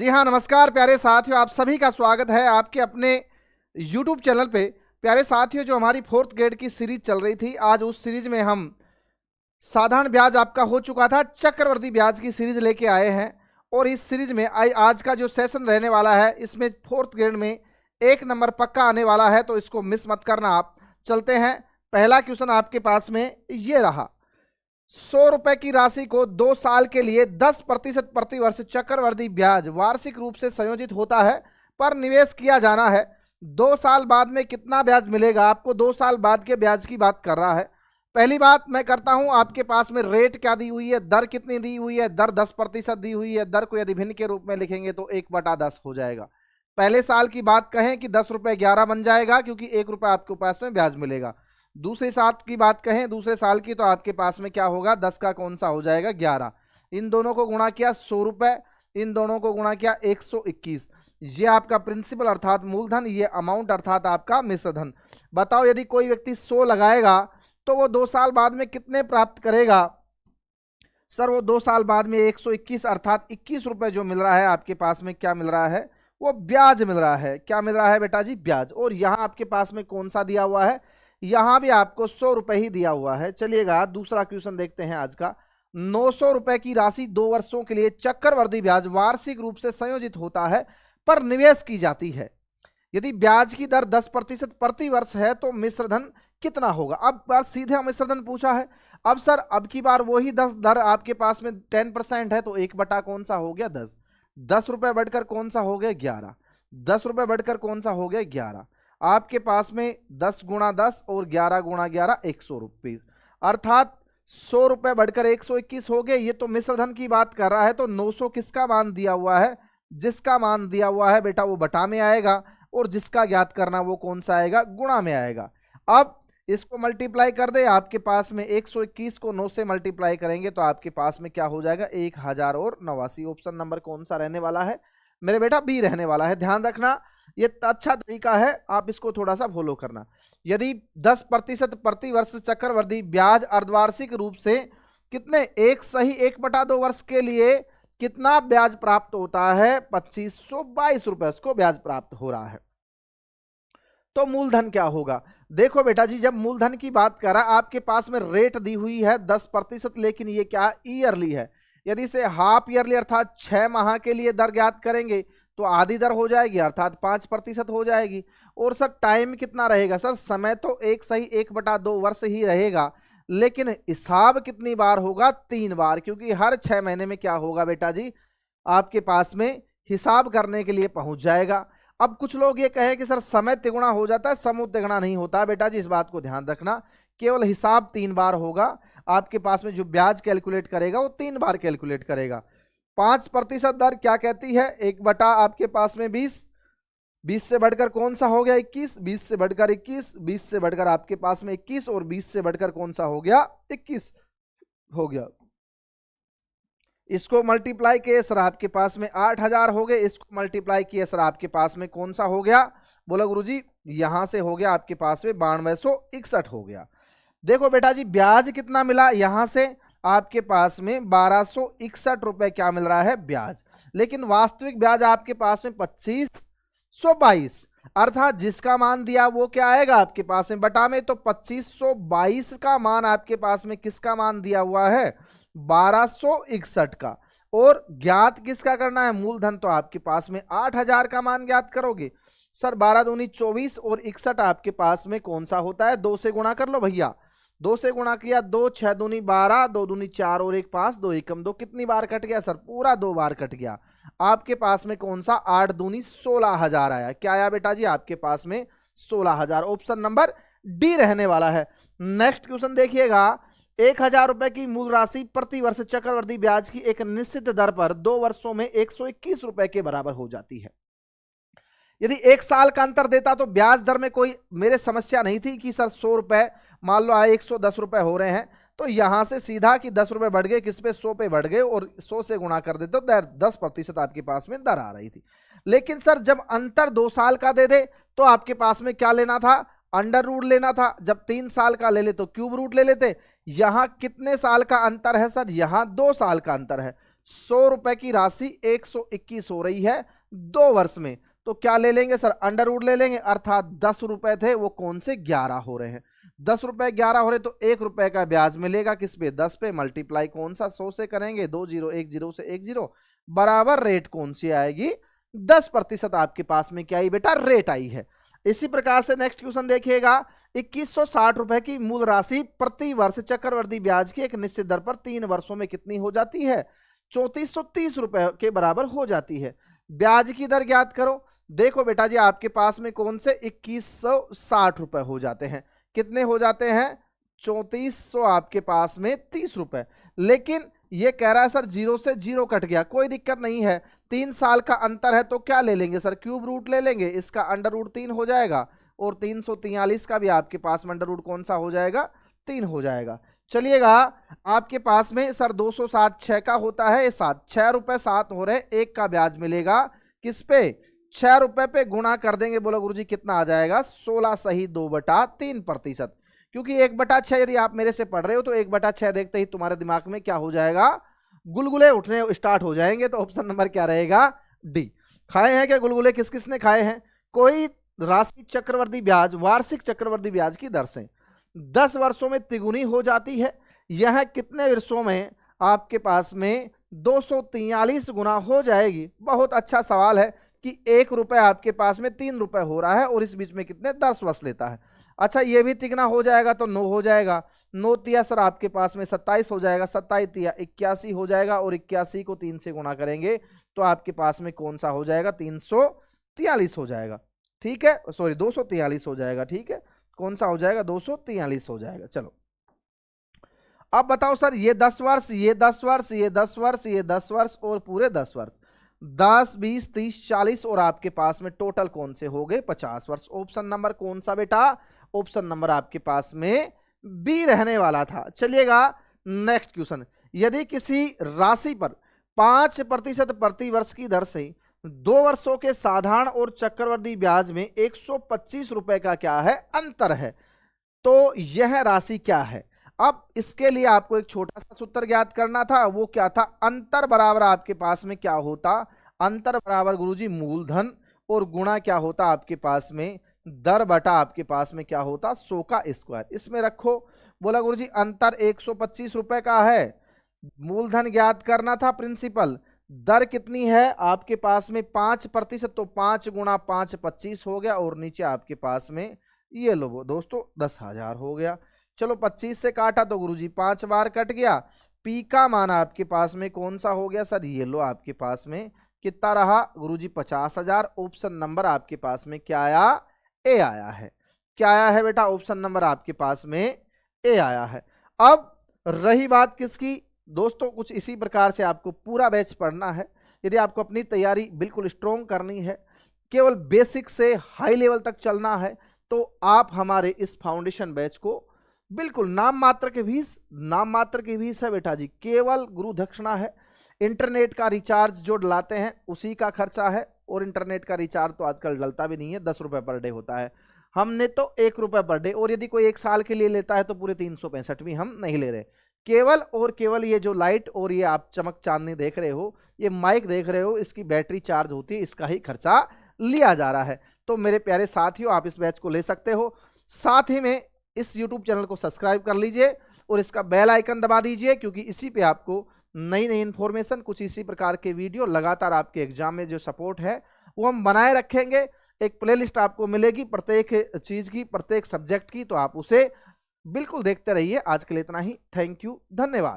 जी हाँ, नमस्कार प्यारे साथियों, आप सभी का स्वागत है आपके अपने YouTube चैनल पे। प्यारे साथियों, जो हमारी फोर्थ ग्रेड की सीरीज चल रही थी, आज उस सीरीज में हम साधारण ब्याज आपका हो चुका था, चक्रवर्ती ब्याज की सीरीज लेके आए हैं। और इस सीरीज में आज का जो सेशन रहने वाला है, इसमें फोर्थ ग्रेड में 1 नंबर पक्का आने वाला है, तो इसको मिस मत करना। आप चलते हैं। पहला क्वेश्चन आपके पास में ये रहा। 100 रुपए की राशि को 2 साल के लिए 10% प्रतिवर्ष चक्रवर्ती ब्याज वार्षिक रूप से संयोजित होता है पर निवेश किया जाना है। 2 साल बाद में कितना ब्याज मिलेगा आपको? 2 साल बाद के ब्याज की बात कर रहा है। पहली बात मैं करता हूं, आपके पास में रेट क्या दी हुई है, दर कितनी दी हुई है? दर 10% दी हुई है। दर को यदि भिन्न के रूप में लिखेंगे तो 1/10 हो जाएगा। पहले साल की बात कहें कि 10 रुपए 11 बन जाएगा, क्योंकि 1 रुपए आपके पास में ब्याज मिलेगा। दूसरे साल की बात कहें, दूसरे साल की, तो आपके पास में क्या होगा? 10 का कौन सा हो जाएगा? 11। इन दोनों को गुणा किया 100 रुपए, इन दोनों को गुणा किया 121। ये आपका प्रिंसिपल अर्थात मूलधन, ये अमाउंट अर्थात आपका मिश्र धन। बताओ, यदि कोई व्यक्ति 100 लगाएगा तो वो 2 साल बाद में कितने प्राप्त करेगा? सर, वो 2 साल बाद में 121 अर्थात 21 रुपए जो मिल रहा है आपके पास में, क्या मिल रहा है? वो ब्याज मिल रहा है। क्या मिल रहा है बेटा जी? ब्याज। और यहां आपके पास में कौन सा दिया हुआ है? यहां भी आपको 100 रुपए ही दिया हुआ है। चलिएगा दूसरा क्वेश्चन देखते हैं आज का। 900 रुपए की राशि 2 वर्षों के लिए चक्रवर्ती ब्याज वार्षिक रूप से संयोजित होता है पर निवेश की जाती है। यदि ब्याज की दर 10% प्रति वर्ष है तो मिश्रधन कितना होगा? अब बात सीधे मिश्रधन पूछा है। अब सर, अब की बार वही 10 दर आपके पास में 10% है, तो 1 बटा कौन सा हो गया? 10। 10 रुपए बढ़कर कौन सा हो गया? 11। 10 रुपए बढ़कर कौन सा हो गया? 11। आपके पास में 10 गुणा 10 और 11 गुणा 11 100 रुपये, अर्थात 100 रुपए बढ़कर 121 हो गए। ये तो मिश्रधन की बात कर रहा है। तो 900 किसका मान दिया हुआ है? जिसका मान दिया हुआ है बेटा वो बटा में आएगा, और जिसका ज्ञात करना वो कौन सा आएगा? गुणा में आएगा। अब इसको मल्टीप्लाई कर दे, आपके पास में 121 को 9 से मल्टीप्लाई करेंगे तो आपके पास में क्या हो जाएगा? 1089। ऑप्शन नंबर कौन सा रहने वाला है मेरे बेटा? बी रहने वाला है। ध्यान रखना, ये अच्छा तरीका है, आप इसको थोड़ा सा फॉलो करना। यदि 10% प्रति वर्ष चक्रवर्ती ब्याज अर्धवार्षिक रूप से कितने 1/2 वर्ष के लिए कितना ब्याज प्राप्त होता है? 2522 रुपए उसको ब्याज प्राप्त हो रहा है। तो मूलधन क्या होगा? देखो बेटा जी, जब मूलधन की बात करा, आपके पास में रेट दी हुई है 10%, लेकिन ये क्या ईयरली है। यदि इसे हाफ ईयरली अर्थात 6 माह के लिए दर ज्ञात करेंगे तो आधी दर हो जाएगी अर्थात 5% हो जाएगी। और सर टाइम कितना रहेगा? सर समय तो 1/2 वर्ष ही रहेगा, लेकिन हिसाब कितनी बार होगा? 3 बार, क्योंकि हर 6 महीने में क्या होगा बेटा जी? आपके पास में हिसाब करने के लिए पहुंच जाएगा। अब कुछ लोग ये कहें कि सर समय तिगुना हो जाता है, समूह तिगुना नहीं होता। बेटा जी इस बात को ध्यान रखना, केवल हिसाब 3 बार होगा। आपके पास में जो ब्याज कैलकुलेट करेगा वो 3 बार कैलकुलेट करेगा। 5% दर क्या कहती है? 1 आपके पास में 20। 20 से बढ़कर कौन सा हो गया? 21। 20 से बढ़कर 21, 20 से बढ़कर आपके पास में 21, और 20 से बढ़कर कौन सा हो गया? 21 हो गया। इसको मल्टीप्लाई किए सर आपके पास में 8000 हो गए। इसको मल्टीप्लाई किए सर आपके पास में कौन सा हो गया? बोलो गुरुजी, यहां से हो गया आपके पास में 9261 हो गया। देखो बेटा जी, ब्याज कितना मिला? यहां से आपके पास में 1261 रुपए क्या मिल रहा है? ब्याज। लेकिन वास्तविक ब्याज आपके पास में 2522, अर्थात जिसका मान दिया वो क्या आएगा आपके पास में? बटा में। तो 2522 का मान आपके पास में किसका मान दिया हुआ है? 1261 का। और ज्ञात किसका करना है? मूलधन। तो आपके पास में 8000 का मान ज्ञात करोगे। सर 12 दूनी 24 और 61 आपके पास में कौन सा होता है? 2 से गुणा कर लो भैया। 2 से गुणा किया 2, 6 दूनी 12, 2 दूनी 4 और 1 5, 2 एकम 2। कितनी बार कट गया सर? पूरा 2 बार कट गया। आपके पास में कौन सा? 8 दूनी 16000 आया। क्या आया बेटा जी? आपके पास में 16000। ऑप्शन नंबर डी रहने वाला है। नेक्स्ट क्वेश्चन देखिएगा। 1000 रुपए की मूल राशि प्रति वर्ष चक्रवर्ती ब्याज की एक निश्चित दर पर 2 वर्षों में 121 रुपए के बराबर हो जाती है। यदि 1 साल का अंतर देता तो ब्याज दर में कोई मेरे समस्या नहीं थी कि सर 100 रुपए मान लो आए 110 रुपए हो रहे हैं, तो यहां से सीधा कि 10 रुपए बढ़ गए, किस पे? 100 पे बढ़ गए, और 100 से गुणा कर देते तो 10% आपके पास में दर आ रही थी। लेकिन सर जब अंतर 2 साल का दे दे तो आपके पास में क्या लेना था? अंडर रूट लेना था। जब 3 साल का ले ले तो क्यूब रूट ले लेते। यहां कितने साल का अंतर है सर? यहां 2 साल का अंतर है, 100 रुपए की राशि 121 हो रही है 2 वर्ष में, तो क्या ले लेंगे सर, अंडर रूट ले लेंगे, अर्थात 10 रुपए थे वो कौन से 11 हो रहे हैं, 10 रुपए 11 हो रहे तो 1 रुपए का ब्याज मिलेगा किस पे, 10 पे, मल्टीप्लाई कौन सा 100 से करेंगे, 2 0 1 0 से 1 0 बराबर रेट कौन सी आएगी, 10% आपके पास में क्या आई बेटा, रेट आई है। इसी प्रकार से नेक्स्ट क्वेश्चन देखिएगा, 2160 रुपए की मूल राशि प्रति वर्ष चक्रवृद्धि ब्याज की एक निश्चित दर पर 3 वर्षों में कितनी हो जाती है, 3430 रुपए के बराबर हो जाती है। ब्याज की दर ज्ञात करो। देखो बेटा जी, आपके पास में कौन से 2160 रुपए हो जाते हैं, कितने हो जाते हैं, 3400 आपके पास में 30 रुपए। लेकिन ये कह रहा है सर 0 से 0 कट गया, कोई दिक्कत नहीं है, 3 साल का अंतर है तो क्या ले लेंगे सर, क्यूब रूट ले लेंगे, इसका अंडर रूट 3 हो जाएगा और 343 का भी आपके पास में अंडर रूट कौन सा हो जाएगा, 3 हो जाएगा। चलिएगा, आपके पास में सर 266 का होता है 7, 6 रुपए 7 हो रहे, 1 का ब्याज मिलेगा किस पे, 6 रुपए पे गुणा कर देंगे, बोलो गुरुजी कितना आ जाएगा, 16 सही 2/3%। क्योंकि 1/6 यदि आप मेरे से पढ़ रहे हो तो 1/6 देखते ही तुम्हारे दिमाग में क्या हो जाएगा, गुलगुले उठने स्टार्ट हो जाएंगे, तो ऑप्शन नंबर क्या रहेगा, डी। खाए हैं क्या गुलगुले, किस किस ने खाए हैं, कोई राशि चक्रवर्ती ब्याज वार्षिक चक्रवर्ती ब्याज की दर से 10 वर्षों में तिगुनी हो जाती है, यह कितने वर्षों में आपके पास में 243 गुना हो जाएगी। बहुत अच्छा सवाल है कि 1 रुपए आपके पास में 3 रुपए हो रहा है और इस बीच में कितने 10 वर्ष लेता है। अच्छा, ये भी तिगुना हो जाएगा तो 9 हो जाएगा, 9 तिया सर आपके पास में 27 हो जाएगा, 27 तिया 81 हो जाएगा और 81 को 3 से गुणा करेंगे तो आपके पास में कौन सा हो जाएगा, 343 हो जाएगा, ठीक है, सॉरी 243 हो जाएगा, ठीक है, कौन सा हो जाएगा, 243 हो जाएगा। चलो अब बताओ सर, ये 10 वर्ष, ये 10 वर्ष, ये 10 वर्ष, ये 10 वर्ष और पूरे 10 वर्ष, 10 20 30 40 और आपके पास में टोटल कौन से हो गए, 50 वर्ष। ऑप्शन नंबर कौन सा बेटा, ऑप्शन नंबर आपके पास में बी रहने वाला था। चलिएगा नेक्स्ट क्वेश्चन, यदि किसी राशि पर 5% प्रति वर्ष की दर से 2 वर्षों के साधारण और चक्रवृद्धि ब्याज में 125 रुपए का क्या है, अंतर है, तो यह राशि क्या है। अब इसके लिए आपको एक छोटा सा सूत्र ज्ञात करना था, वो क्या था, अंतर बराबर आपके पास में क्या होता, अंतर बराबर गुरुजी मूलधन और गुणा क्या होता आपके पास में दर बटा आपके पास में क्या होता, 100 का स्क्वायर। इसमें रखो, बोला गुरुजी अंतर 125 रुपए का है, मूलधन ज्ञात करना था प्रिंसिपल, दर कितनी है आपके पास में 5%, तो 5 गुणा 5 25 हो गया और नीचे आपके पास में ये लो दोस्तों 10,000 हो गया। चलो 25 से काटा तो गुरुजी 5 बार कट गया, पी का मान आपके पास में कौन सा हो गया सर, ये लो आपके पास में कितना रहा गुरुजी 50,000। ऑप्शन नंबर आपके पास में क्या आया, ए आया है। क्या आया है बेटा, ऑप्शन नंबर आपके पास में ए आया है। अब रही बात किसकी दोस्तों, कुछ इसी प्रकार से आपको पूरा बैच पढ़ना है। यदि आपको अपनी तैयारी बिल्कुल स्ट्रॉन्ग करनी है, केवल बेसिक से हाई लेवल तक चलना है, तो आप हमारे इस फाउंडेशन बैच को बिल्कुल नाम मात्र के फीस है बेटा जी, केवल गुरु दक्षिणा है। इंटरनेट का रिचार्ज जो डलाते हैं उसी का खर्चा है, और इंटरनेट का रिचार्ज तो आजकल डलता भी नहीं है, 10 रुपए पर डे होता है, हमने तो 1 रुपए पर डे, और यदि कोई 1 साल के लिए लेता है तो पूरे 365 भी हम नहीं ले रहे। केवल और केवल ये जो लाइट और ये आप चमक चांदनी देख रहे हो, ये माइक देख रहे हो, इसकी बैटरी चार्ज होती है, इसका ही खर्चा लिया जा रहा है। तो मेरे प्यारे साथियों, आप इस बैच को ले सकते हो। साथ ही में इस YouTube चैनल को सब्सक्राइब कर लीजिए और इसका बेल आइकन दबा दीजिए, क्योंकि इसी पे आपको नई नई इन्फॉर्मेशन, कुछ इसी प्रकार के वीडियो लगातार आपके एग्जाम में जो सपोर्ट है वो हम बनाए रखेंगे। एक प्लेलिस्ट आपको मिलेगी प्रत्येक चीज़ की, प्रत्येक सब्जेक्ट की, तो आप उसे बिल्कुल देखते रहिए। आज के लिए इतना ही, थैंक यू, धन्यवाद।